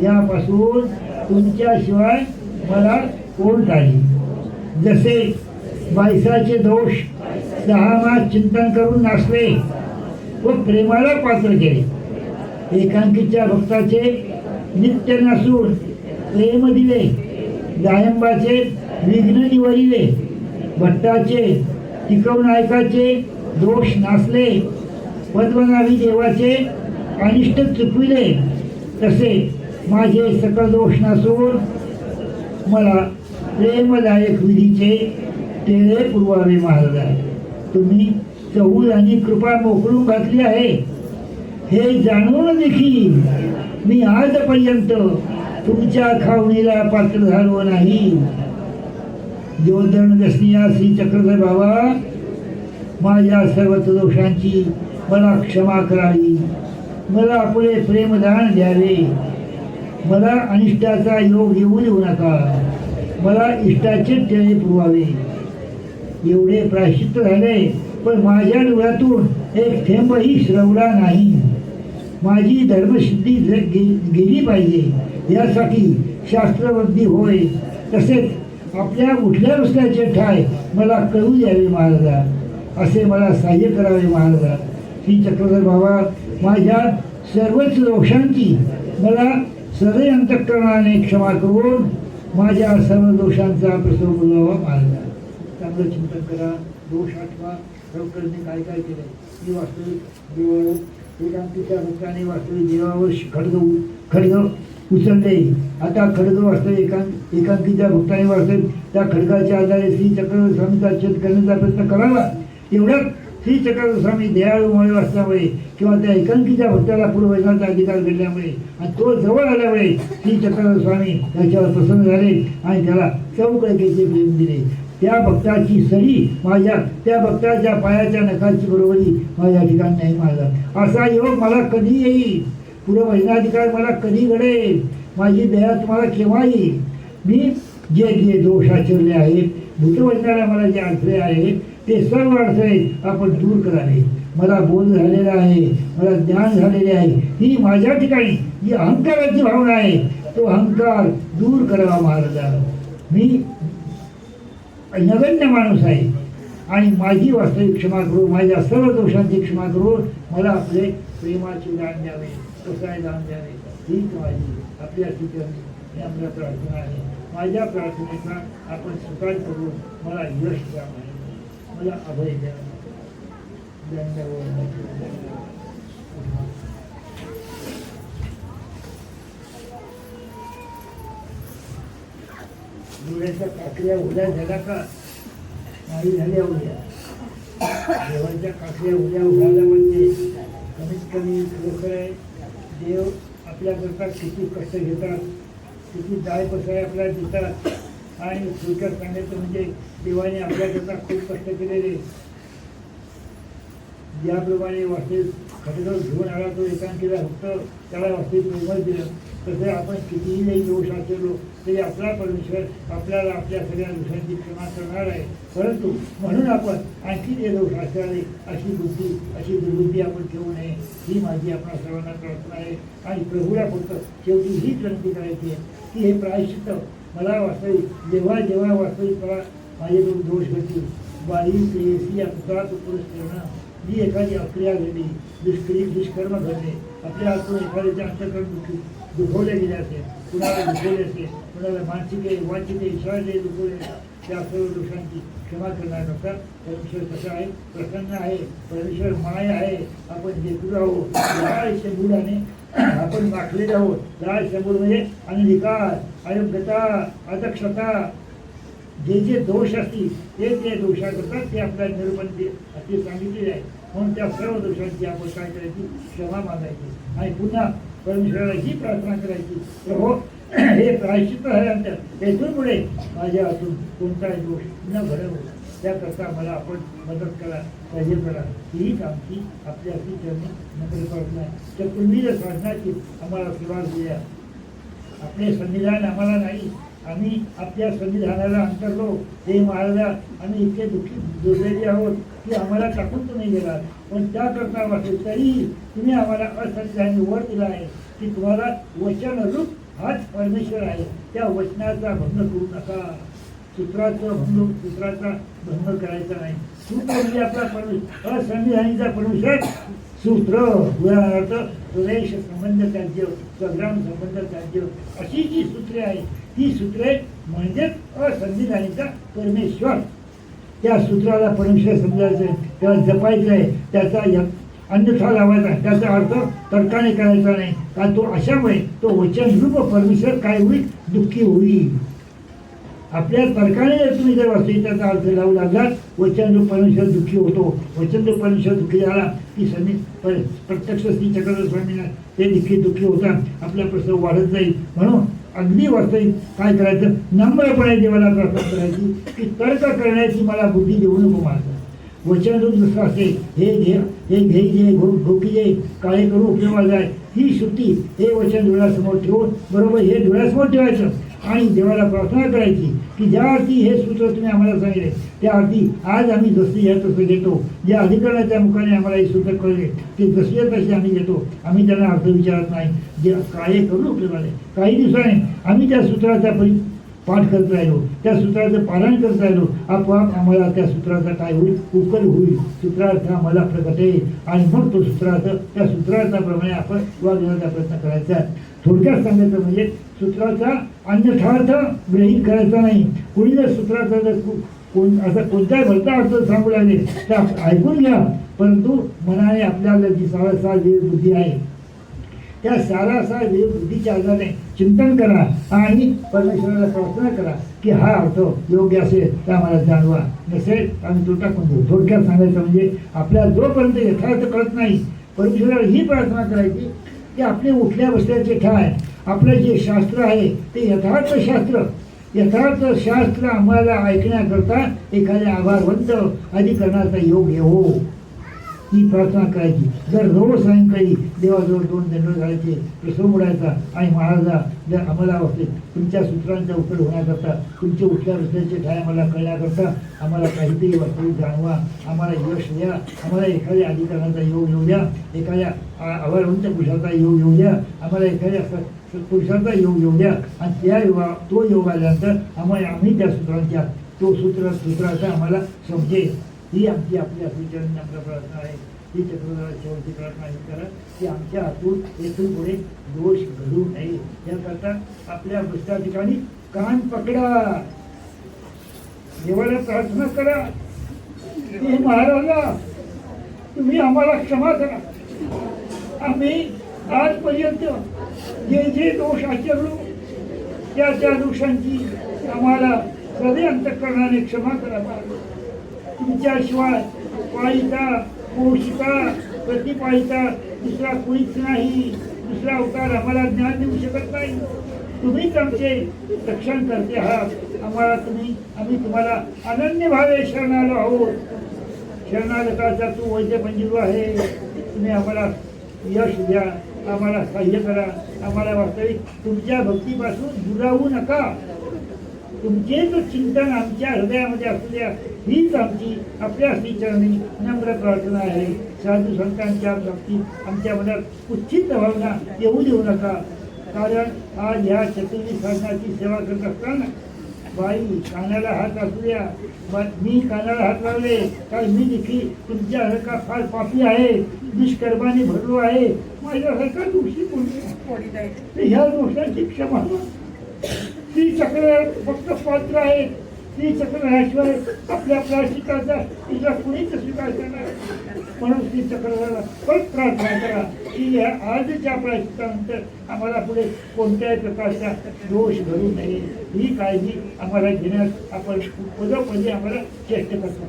यापासून तुमच्याशिवाय मला कोण राहील. जसे बायसाचे दोष 6 मास चिंतन करून नासले व प्रेमाला पात्र केले. एकांकीच्या भक्ताचे नित्य नसून प्रेम दिले. जायंबाचे विघ्न निवरिले. भट्टाचे टिकवनायकाचे दोष नासले. पद्मनाभी देवाचे अनिष्ट चुकविले. तसे माझे सकळ दोष नसून मला प्रेमदायक विधीचे टेळे पुरवावे महाराजा. तुम्ही चहूल आणि कृपा मोकळून घातली आहे हे जाणून देखील मी आजपर्यंत तुमच्या खावणीला पात्र झालो नाही. जोदन दसनिया श्री चक्रधर बाबा, माझ्या सर्वच दोषांची मला क्षमा करावी. मला आपले प्रेमदान द्यावे. मला अनिष्टाचा योग येऊ देऊ नका. मला इष्टाचे टेळे पुरवावे. एवढे प्रायश्चित्त झाले पण माझ्या डोळ्यातून एक थेंबही श्रवला नाही. माझी धर्मसिद्धी गेली पाहिजे यासाठी शास्त्रवृद्धी होय. तसेच आपल्या उठल्या बसल्याचे ठाय मला कळू द्यावे महाराजा. असे मला सहाय्य करावे महाराजा. श्री चक्रधर बाबा, माझ्या सर्वच दोषांची मला सदैव अंतःकरणाने क्षमा करून माझ्या सर्व दोषांचा प्रसव बोलावा महाराजा. चांगलं चिंतन करा. दोष आठवा. खरोखर मी काय काय केलं. मी वास्तविक एकांकिका भक्ताने वास्तविक देवावर खडग उचलले. आता खडग वास्तविक एकांकिका भक्ताने वास्तविक त्या खडगाच्या आधारे श्री चक्रवर्ती स्वामीचा छेद करण्याचा प्रयत्न करावा. एवढ्यात श्री चक्रवर्ती स्वामी दयाळूमुळे असल्यामुळे किंवा त्या एकांकीच्या भक्ताला पूर्ववचनाचा अधिकार घडल्यामुळे आणि तो जवळ आल्यामुळे श्री चक्रवर्ती स्वामी त्याच्यावर प्रसन्न झाले आणि त्याला चौकळकेचे प्रेम दिले. त्या भक्ताची सरी त्या भक्ताच्या पायाच्या नखाची बरोबरी माझ्या ठिकाणी नाही माझा. असा योग मला कधी येईल? पूर्ववचनाधिकार मला कधी घडेल? माझी दया तुम्हाला केव्हा येईल? मी जे दोष आचरले आहेत, भूतवचनाला मला जे अडथळे आहेत ते सर्व अडथळे आपण दूर करावे. मला बोध झालेला आहे, मला ज्ञान झालेले आहे. ही माझ्या ठिकाणी जी अहंकाराची भावना आहे तो अहंकार दूर करावा महाराजांना. मी नगण्य माणूस आहे आणि माझी वास्तविक क्षमा करू, माझ्या सर्व दोषांची क्षमा करून मला आपले प्रेमाचे दान द्यावे, कसाय दान द्यावे. हीच माझी आपल्या ठिकाणी आपल्या प्रार्थना आहे. माझ्या प्रार्थनेचा आपण स्वीकार करून मला यश द्या, मला अभय द्या. डोळ्याच्या काकड्या उद्या झाल्या का? नाही झाल्या उद्या. देवाच्या काकड्या उद्या उघायला म्हणजे कमीत कमी खरोखर आहे. देव आपल्याकरता किती कष्ट घेतात, किती दाय पसाय आपल्याला देतात. आणि थोडक्यात सांगायचं म्हणजे देवाने आपल्याकरता खूप कष्ट केलेले. ज्याप्रमाणे वास्तविक खटगर घेऊन आला तो एकांकीला फक्त त्याला वास्तविक प्रेमच दिलं. तसे आपण कितीही काही दोष आचरलो तरी आपला परमेश्वर आपल्याला आपल्या सगळ्या दोषांची क्षमा करणार आहे. परंतु म्हणून आपण आणखी ते दोष आचरले अशी बुद्धी, अशी दुर्बुद्धी आपण ठेवू नये, ही माझी आपल्या सर्वांना प्रार्थना आहे. आणि प्रभूला फक्त शेवटी हीच विनंती करायची आहे की हे प्रायश्चित्त मला वास्तविक जेव्हा जेव्हा वास्तविक मला माझ्याकडून दोष घडतील, बाळी प्रेयसी या पुतळा तो पुरुष करणं, जी एखादी अक्रिया घडली, दुष्कर्म घडले, आपल्या हातून एखाद्याच्या अंतःकरण दुखवले गेले असेल, कुणाला दुखवले असेल, कुणाला मानसिक वाचिक शारीरिक दुखवले, त्या सर्व दोषांची क्षमा करणार नसतात. परमेश्वर कसं आहे? प्रसन्न आहे. परमेश्वर माय आहे. आपण देखील आहोत लाल शंभुराने आपण माखलेले आहोत. लाल शंभूर म्हणजे अनधिकार, अयोग्यता, अदक्षता, जे जे दोष असतील ते दोषा करतात ते आपल्याला निरूपण असे सांगितलेले आहे. म्हणून त्या सर्व दोषांची आपण काय करायची? क्षमा मागायची आणि पुन्हा परमेश्वराला ही प्रार्थना करायची, प्रभो हे प्रायश्चित्त झाल्यानंतर येथून पुढे माझ्या हातून कोणताही दोष न घडवू, त्याकरता मला आपण मदत करा, सहयोग करा. हीच आमची आपल्या अशी चरणी नम्र प्रार्थना आहे. तर तुम्ही जर साधनाची आम्हाला सुरुवात दिल्या, आपले संविधान आम्हाला नाही, आम्ही आपल्या संविधानाला अंतरलो. हे महाराजा आम्ही इतके दुर्दैवी आहोत की आम्हाला टाकून तुम्ही गेलात. पण त्याकरता वाटेल तरी तुम्ही आम्हाला असंख्याने वर दिला आहे की तुम्हाला वचन रूप हाच परमेश्वर आहे. त्या वचनाचा भंग करू नका. सूत्राचा भंग करायचा नाही. सूत्र म्हणजे आपला परमेश्वर, असंविधानीचा परमेश्वर. सूत्र उदाहरणार्थ स्वदेश संबंध त्याज्य, स्वग्राम संबंध त्याज्य, अशी जी सूत्रे आहेत ती सूत्रे म्हणजेच असंविधानीचा परमेश्वर. त्या सूत्राला परमेश्वर समजायचं आहे, त्याला जपायचं आहे, त्याचा अन्यथा लावायचा, त्याचा अर्थ तर्काने करायचा नाही. कारण तो अशामुळे तो वचनरूप परमेश्वर काय होईल? दुःखी होईल. आपल्या तर्काने जर तुम्ही जर वास्तविकतेचा अर्थ लावू लागलात, वचनरूप परमेश्वर दुःखी होतो. वचनरूप परमेश्वर दुःखी झाला की प्रत्यक्ष श्री चक्रवर्ती स्वामींना ते दुःखी होतात. आपला प्रसंग वाढत जाईल. म्हणून अगदी वास्तविक काय करायचं? नम्रपणे देवाला प्रार्थना करायची की तर्क करण्याची मला बुद्धी देऊ नको. माझं वचनरूप जसं असेल, हे घे घोकी जे काळे करू उपयोगा जाय, ही सुट्टी हे वचन डोळ्यासमोर ठेवून बरोबर हे डोळ्यासमोर ठेवायचं आणि देवाला प्रार्थना करायची की ज्या अर्थी हे सूत्र तुम्ही आम्हाला सांगितले त्या अर्थी आज आम्ही जसे या तसं घेतो. ज्या अधिकाऱ्याच्या मुखाने आम्हाला हे सूत्र कळले ते जसे तसे आम्ही घेतो. आम्ही त्यांना अर्थ विचारत नाही. जे काळे करून उपयोगाने काही दिवसाने आम्ही त्या सूत्राचा पाठ करत राहिलो, त्या सूत्राचं पालन करत राहिलो, आपोआप आम्हाला त्या सूत्राचा काय होईल? उकल होईल. सूत्रार्थ आम्हाला प्रगटेल आणि मग तो त्या सूत्रार्थाप्रमाणे आपण वागण्याचा प्रयत्न करायचा. थोडक्यात सांगायचं म्हणजे सूत्राचा अन्यथार्थ ग्रहित करायचा नाही. कोणी जर सूत्राचा जर असं कोणत्याही भलता अर्थ सांगू लागले तर ऐकून घ्या, परंतु मनाने आपल्याला जी सारासार विवेक बुद्धी आहे त्या सारासार विवेक बुद्धीच्या आधारे चिंतन करा आणि परमेश्वराला प्रार्थना करा की हा अर्थ योग्य असेल तर आम्हाला जाणवा, नसेल आम्ही तो टाकून देऊ. थोडक्यात सांगायचं म्हणजे आपल्याला जोपर्यंत यथार्थ कळत नाही परमेश्वराला ही प्रार्थना करायची की आपले उठल्या बसल्याचे ठाय आपलं जे शास्त्र आहे ते यथार्थ शास्त्र आम्हाला ऐकण्याकरता एखाद्या आभारवंत अधिकरणाचा योग येवो ही प्रार्थना करायची. जर रोज सायंकाळी देवाजवळ 2 दंड घालायचे, प्रसव मोडायचा आणि महाराजा जर आम्हाला वाटते तुमच्या सूत्रांचा उपयोग होण्याकरता तुमचे उठल्या बसल्याचे ठाय आम्हाला कळण्याकरता आम्हाला काहीतरी वास्तविक जाणवा, आम्हाला यश द्या, आम्हाला एखाद्या अधिकरणाचा योग येऊ द्या, एखाद्या आभारवंत पुरुषाचा योग येऊ द्या, आम्हाला एखाद्या पुरुषाचा योग येऊ द्या आणि त्या तो योग आल्यानंतर आम्ही त्या सूत्रांच्या तो सूत्राचा आम्हाला समजेल. ही आमची आपल्या सूचना नम्र प्रार्थना आहे. ही चक्रधरा शेवटची प्रार्थना ही करा की आमच्या हातून येथून पुढे दोष घडू नये याकरता आपल्या बसत्या ठिकाणी कान पकडा, देवाला प्रार्थना करा की महाराजा तुम्ही आम्हाला क्षमा करा. आम्ही आजपर्यंत जे दोष आचरलो त्या दोषांची आम्हाला हृदय अंतःकरणाने क्षमा करा. तुमच्याशिवाय पाळिता पोषिता प्रतिपाळिता दुसरा कोणीच नाही, दुसरा अवतार आम्हाला ज्ञान देऊ शकत नाही. तुम्हीच आमचे रक्षण करते आहात. आम्ही तुम्हाला अनन्य भावे शरणालो आहोत. शरणागताचा तू वैद्य पंजीव आहे. तुम्ही आम्हाला यश द्या, आम्हाला सहाय्य करा, आम्हाला वास्तविक तुमच्या भक्तीपासून दुरावू नका. तुमचेच चिंतन आमच्या हृदयामध्ये असू द्या हीच आमची आपल्या श्रीचरणी नम्र प्रार्थना आहे. साधू संतांच्या बाबतीत आमच्या मनात कुच्छित भावना येऊ देऊ नका. कारण आज ह्या चतुर्थी साधनाची सेवा करत असताना बाई कानाला हात असू द्या, मी कानाला हात लावले कारण मी देखील तुमच्यासारखा फार पापी आहे, निष्कर्माने भरलो आहे, माझ्यासारखा दोषी कोणी ह्या दोषांची क्षमा. ती चक्र फक्त पात्र आहे. ती चक्र ह्याशिवाय आपल्या प्रायश्चित्ताचा तिला कुणीच स्वीकार करणार. म्हणून ती चक्राला परत प्रार्थना करा की आजच्या प्रायश्चित्तानंतर आम्हाला पुढे कोणत्याही प्रकारचा दोष घडू नये ही काळजी आम्हाला घेण्यास आपण पदोपदी आम्हाला चेष्टा करतो.